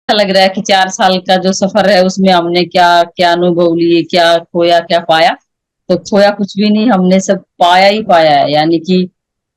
अच्छा लग रहा है कि 4 साल का जो सफर है उसमें हमने क्या क्या अनुभव लिए, क्या खोया क्या पाया। तो खोया कुछ भी नहीं, हमने सब पाया ही पाया है। यानी कि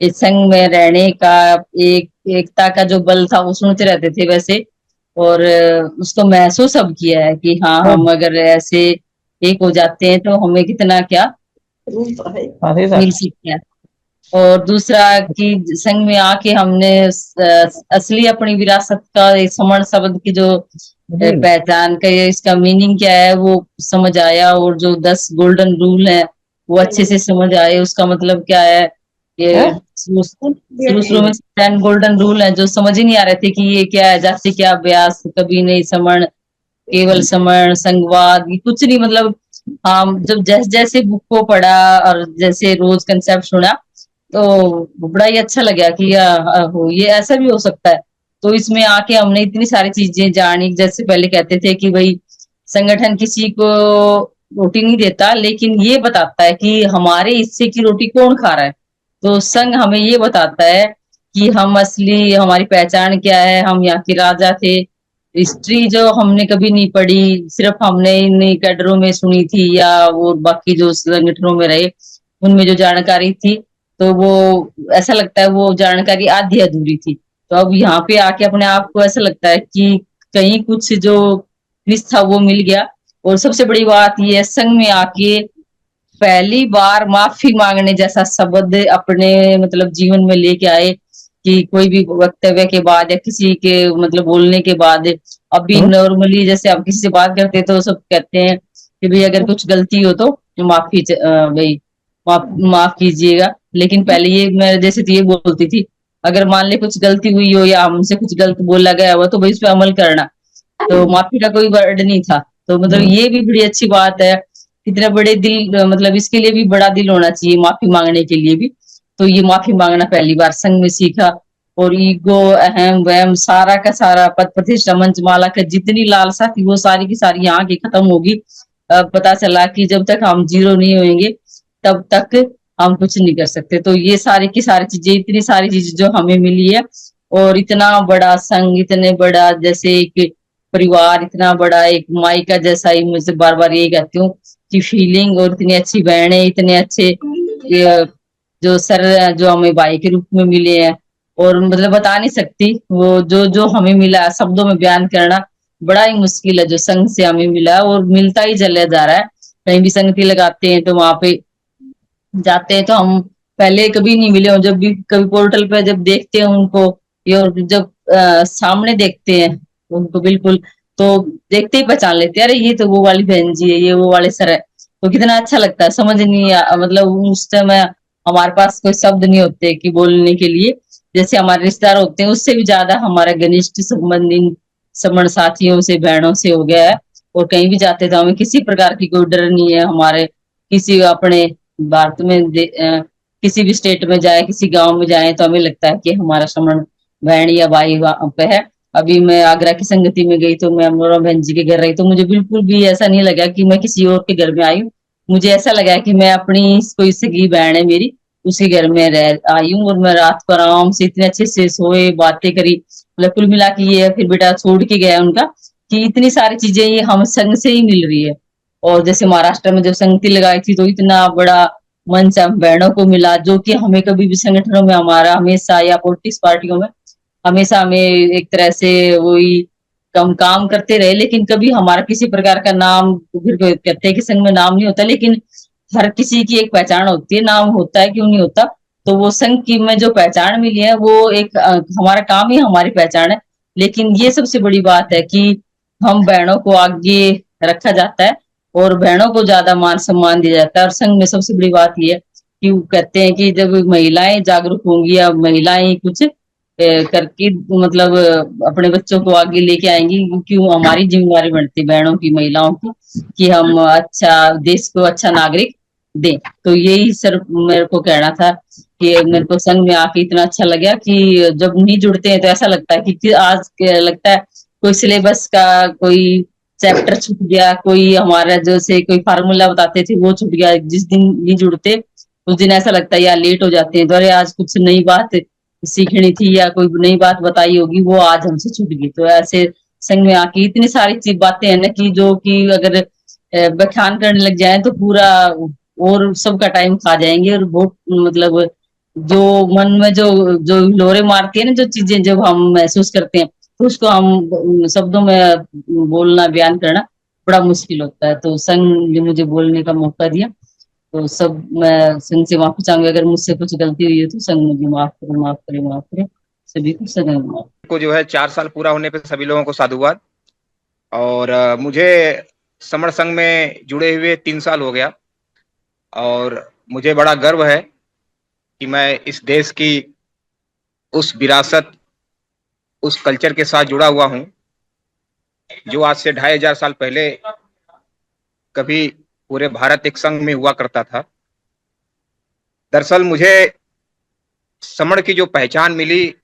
इस संग में रहने का एक एकता का जो बल था वो सुनते रहते थे वैसे। और उसको महसूस अब किया है कि हाँ, हाँ, हम अगर ऐसे एक हो जाते हैं तो हमें कितना क्या अरे मिल सर। सकता है। और दूसरा कि संग में आके हमने असली अपनी विरासत का एक समण शब्द की जो जी। पहचान का, ये इसका मीनिंग क्या है वो समझ आया। और जो 10 गोल्डन रूल है वो अच्छे से समझ आए, उसका मतलब क्या है। है। ये शुरू शुरू शुरू में 10 गोल्डन रूल है जो समझ ही नहीं आ रहे थे कि ये क्या है। जाति क्या अभ्यास, कभी नहीं समण, केवल समण, संगवाद, ये कुछ नहीं मतलब। हम जब जैसे जैसे बुक को पढ़ा और जैसे रोज कंसेप्ट सुना तो बड़ा ही अच्छा लगा कि हो ये ऐसा भी हो सकता है। तो इसमें आके हमने इतनी सारी चीजें जानी। जैसे पहले कहते थे कि भाई संगठन किसी को रोटी नहीं देता, लेकिन ये बताता है कि हमारे हिस्से की रोटी कौन खा रहा है। तो संघ हमें ये बताता है कि हम असली हमारी पहचान क्या है। हम यहाँ के राजा थे। हिस्ट्री जो हमने कभी नहीं पढ़ी, सिर्फ हमने इन कैडरों में सुनी थी या वो बाकी जो संगठनों में रहे उनमें जो जानकारी थी, तो वो ऐसा लगता है वो जानकारी आधी अधूरी थी। तो अब यहाँ पे आके अपने आप को ऐसा लगता है कि कहीं कुछ जो मिस था वो मिल गया। और सबसे बड़ी बात ये है, संघ में आके पहली बार माफी मांगने जैसा शब्द अपने मतलब जीवन में लेके आए। कि कोई भी वक्तव्य के बाद या किसी के मतलब बोलने के बाद, अभी हम्म। नॉर्मली जैसे आप किसी से बात करते हैं तो सब कहते हैं कि भाई अगर कुछ गलती हो तो माफी भाई माफ कीजिएगा। लेकिन पहले ये मैं जैसे तो ये बोलती थी, अगर मान ले कुछ गलती हुई हो या हमसे कुछ गलत बोला गया हो तो भाई उस पर अमल करना। तो माफी का कोई वर्ड नहीं था। तो मतलब ये भी बड़ी अच्छी बात है। इतने बड़े दिल मतलब इसके लिए भी बड़ा दिल होना चाहिए माफी मांगने के लिए भी। तो ये माफी मांगना पहली बार संघ में सीखा। और ईगो, अहम वहम, सारा का सारा पद प्रतिष्ठा मंचमाला का जितनी लालसा थी वो सारी की सारी यहाँ की खत्म होगी। पता चला कि जब तक हम जीरो नहीं होंगे तब तक हम कुछ नहीं कर सकते। तो ये सारी की सारी चीजें, इतनी सारी चीजें जो हमें मिली है। और इतना बड़ा संघ, इतने बड़ा जैसे एक परिवार, इतना बड़ा एक माई का जैसा ही, मुझे बार बार यही कहती हूँ की फीलिंग। और इतनी अच्छी बहनें, इतने अच्छे जो सर जो हमें भाई के रूप में मिले हैं। और मतलब बता नहीं सकती वो जो जो हमें मिला, शब्दों में बयान करना बड़ा ही मुश्किल है जो संघ से हमें मिला। और मिलता ही चला जा रहा है। कहीं भी संगति लगाते हैं तो वहां पे जाते हैं तो हम पहले कभी नहीं मिले हो, जब भी कभी पोर्टल पे जब देखते हैं उनको, या जब सामने देखते हैं उनको बिल्कुल, तो देखते ही पहचान लेते हैं, अरे ये तो वो वाली बहन जी है, ये वो वाले सर है। तो कितना अच्छा लगता है, समझ नहीं मतलब उस समय हमारे पास कोई शब्द नहीं होते कि बोलने के लिए। जैसे हमारे रिश्तेदार होते हैं उससे भी ज्यादा हमारा घनिष्ठ संबंधी समण साथियों से, बहनों से हो गया है। और कहीं भी जाते तो हमें किसी प्रकार की कोई डर नहीं है। हमारे किसी अपने भारत में किसी भी स्टेट में जाए, किसी गांव में जाए तो हमें लगता है कि हमारा श्रमण बहन या भाई वहां पे है। अभी मैं आगरा की संगति में गई तो मैं अमरोरा बहन जी के घर रही, तो मुझे बिल्कुल भी ऐसा नहीं लगा कि मैं किसी और के घर में आई हूँ। मुझे ऐसा लगा कि मैं अपनी कोई सगी बहन है मेरी, उसी घर में रह आई हूँ। और मैं रात को आराम से इतने अच्छे से सोए, बातें करी। मतलब कुल मिला के ये फिर बेटा छोड़ के गया उनका कि इतनी सारी चीजें ये हम संग से ही मिल रही है। और जैसे महाराष्ट्र में जब संगति लगाई थी तो इतना बड़ा मंच हम बहनों को मिला, जो कि हमें कभी भी संगठनों में हमारा हमेशा या पॉलिटिक्स पार्टियों में हमेशा हमें एक तरह से वही कम काम करते रहे, लेकिन कभी हमारा किसी प्रकार का नाम, फिर कहते हैं कि संघ में नाम नहीं होता, लेकिन हर किसी की एक पहचान होती है, नाम होता है क्यों नहीं होता। तो वो संघ की में जो पहचान मिली है वो एक हमारा काम ही हमारी पहचान है। लेकिन ये सबसे बड़ी बात है कि हम बहनों को आगे रखा जाता है और बहनों को ज्यादा मान सम्मान दिया जाता है। और संघ में सबसे बड़ी बात यह है कि वो कहते हैं कि जब महिलाएं जागरूक होंगी या महिलाएं कुछ करके मतलब अपने बच्चों को आगे लेके आएंगी, क्यों हमारी जिम्मेदारी बनती है बहनों की, महिलाओं की, कि हम अच्छा देश को अच्छा नागरिक दें। तो यही सर मेरे को कहना था कि मेरे को संघ में आके इतना अच्छा लगा कि जब नहीं जुड़ते हैं तो ऐसा लगता है कि आज लगता है कोई सिलेबस का कोई चैप्टर छूट गया, कोई हमारा जैसे कोई फार्मूला बताते थे वो छूट गया। जिस दिन नहीं जुड़ते उस दिन ऐसा लगता है यार लेट हो जाते हैं तो अरे आज कुछ नई बात सीखनी थी या कोई नई बात बताई होगी वो आज हमसे छूट गई। तो ऐसे संग में आके इतनी सारी चीज बातें हैं ना कि जो कि अगर व्याख्यान करने लग जाए तो पूरा और सबका टाइम खा जाएंगे। और बहुत मतलब जो मन में जो जो लोरे मारती है ना, जो चीजें जब हम महसूस करते हैं, तो उसको हम शब्दों में बोलना, बयान करना बड़ा मुश्किल होता है। तो संग ने मुझे बोलने का मौका दिया, तो सब मैं संग से माफी चाहूंगी। अगर मुझसे कुछ गलती हुई है तो संग मुझे माफ करे, माफ करे, माफ करे। सभी को संग माफ। को जो है 4 साल पूरा होने पे सभी लोगों को साधुवाद। और मुझे समर संघ में जुड़े हुए 3 साल हो गया, और मुझे बड़ा गर्व है कि मैं इस देश की उस विरासत, उस कल्चर के साथ जुड़ा हुआ हूँ जो आज से 2500 साल पहले कभी पूरे भारत एक संघ में हुआ करता था। दरअसल मुझे समण की जो पहचान मिली,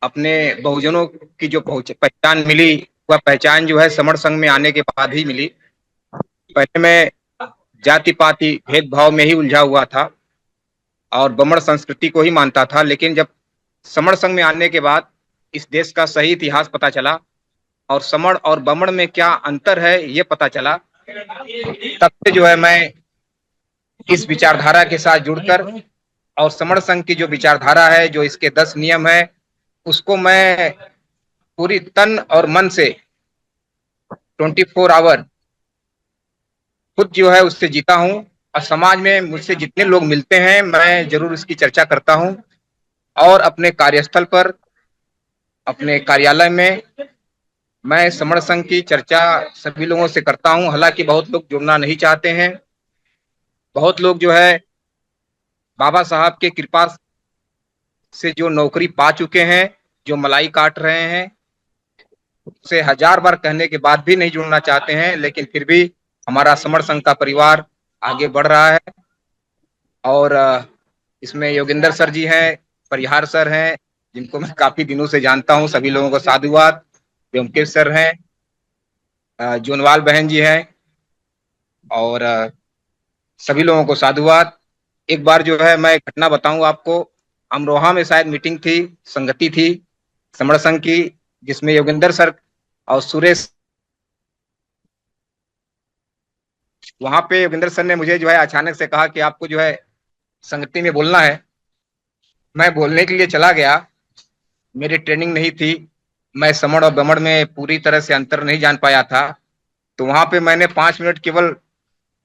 अपने बहुजनों की जो पहचान मिली, वह पहचान जो है समण संघ में आने के बाद ही मिली। पहले मैं जाति पाति भेदभाव में ही उलझा हुआ था और बमण संस्कृति को ही मानता था, लेकिन जब समण संघ में आने के बाद इस देश का सही इतिहास पता चला और समण और बमण में क्या अंतर है ये पता चला, तब से जो है मैं इस विचारधारा के साथ जुड़कर और समण संघ की जो विचारधारा है, जो इसके 10 नियम है, उसको मैं पूरी तन और मन से 24 आवर खुद जो है उससे जीता हूँ। और समाज में मुझसे जितने लोग मिलते हैं मैं जरूर इसकी चर्चा करता हूँ, और अपने कार्यस्थल पर, अपने कार्यालय में मैं समण संघ की चर्चा सभी लोगों से करता हूँ। हालांकि बहुत लोग जुड़ना नहीं चाहते हैं, बहुत लोग जो है बाबा साहब के कृपा से जो नौकरी पा चुके हैं, जो मलाई काट रहे हैं, से 1000 बार कहने के बाद भी नहीं जुड़ना चाहते हैं, लेकिन फिर भी हमारा समर संघ का परिवार आगे बढ़ रहा है। और इसमें योगेंद्र सर जी हैं, परिहार सर हैं, जिनको मैं काफी दिनों से जानता हूं, सभी लोगों को साधुवाद। व्योमकेश सर हैं, जोनवाल बहन जी हैं, और सभी लोगों को साधुवाद। एक बार जो है मैं घटना बताऊं आपको, अमरोहा में शायद मीटिंग थी, संगति थी समर संघ की, जिसमें योगेंद्र सर और सुरेश, वहां पे योगेंद्र सर ने मुझे जो है अचानक से कहा कि आपको जो है संगति में बोलना है। मैं बोलने के लिए चला गया, मेरी ट्रेनिंग नहीं थी, मैं समण और बमण में पूरी तरह से अंतर नहीं जान पाया था। तो वहां पे मैंने 5 मिनट केवल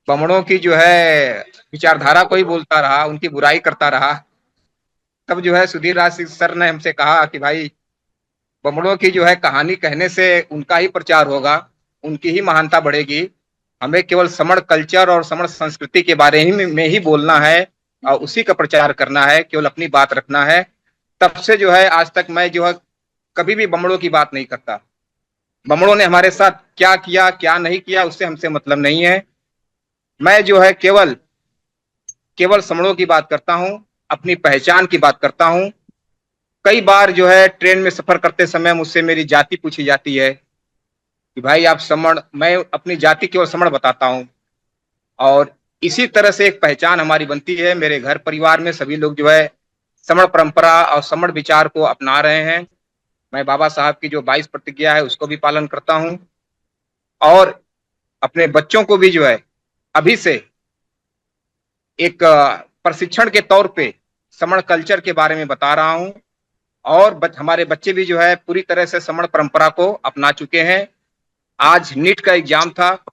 बमणों की जो है विचारधारा को ही बोलता रहा, उनकी बुराई करता रहा। तब जो है सुधीर राज सर ने हमसे कहा कि भाई, बमणों की जो है कहानी कहने से उनका ही प्रचार होगा, उनकी ही महानता बढ़ेगी। हमें केवल समण कल्चर और समण संस्कृति के बारे ही में ही बोलना है और उसी का प्रचार करना है, केवल अपनी बात रखना है। तब से जो है आज तक मैं जो है कभी भी बमणों की बात नहीं करता। बमणों ने हमारे साथ क्या किया क्या नहीं किया उससे हमसे मतलब नहीं है। मैं जो है केवल केवल समणों की बात करता हूँ, अपनी पहचान की बात करता हूँ। कई बार जो है ट्रेन में सफर करते समय मुझसे मेरी जाति पूछी जाती है कि भाई आप समण, मैं अपनी जाति केवल समण बताता हूँ। और इसी तरह से एक पहचान हमारी बनती है। मेरे घर परिवार में सभी लोग जो है समण परंपरा और समण विचार को अपना रहे हैं। मैं बाबा साहब की जो 22 प्रतिज्ञा है उसको भी पालन करता हूँ, और अपने बच्चों को भी जो है अभी से एक प्रशिक्षण के तौर पे समण कल्चर के बारे में बता रहा हूँ। और हमारे बच्चे भी जो है पूरी तरह से समण परंपरा को अपना चुके हैं। आज नीट का एग्जाम था,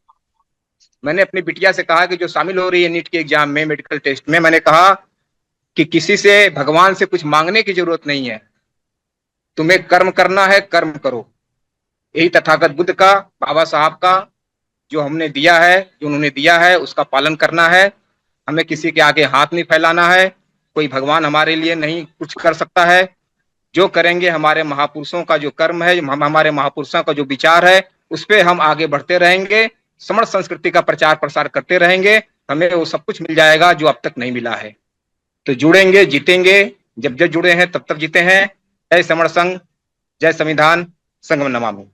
मैंने अपनी बिटिया से कहा कि जो शामिल हो रही है नीट के एग्जाम में, मेडिकल टेस्ट में, मैंने कहा कि किसी से, भगवान से कुछ मांगने की जरूरत नहीं है, तुम्हें कर्म करना है, कर्म करो। यही तथागत बुद्ध का, बाबा साहब का जो हमने दिया है, जो उन्होंने दिया है उसका पालन करना है। हमें किसी के आगे हाथ नहीं फैलाना है, कोई भगवान हमारे लिए नहीं कुछ कर सकता है। जो करेंगे हमारे महापुरुषों का जो कर्म है, हमारे महापुरुषों का जो विचार है, उस पर हम आगे बढ़ते रहेंगे, समण संस्कृति का प्रचार प्रसार करते रहेंगे, हमें वो सब कुछ मिल जाएगा जो अब तक नहीं मिला है। तो जुड़ेंगे, जीतेंगे, जब जब जुड़े हैं तब तक जीते हैं। जय समण संघ, जय संविधान, संगम नमामि।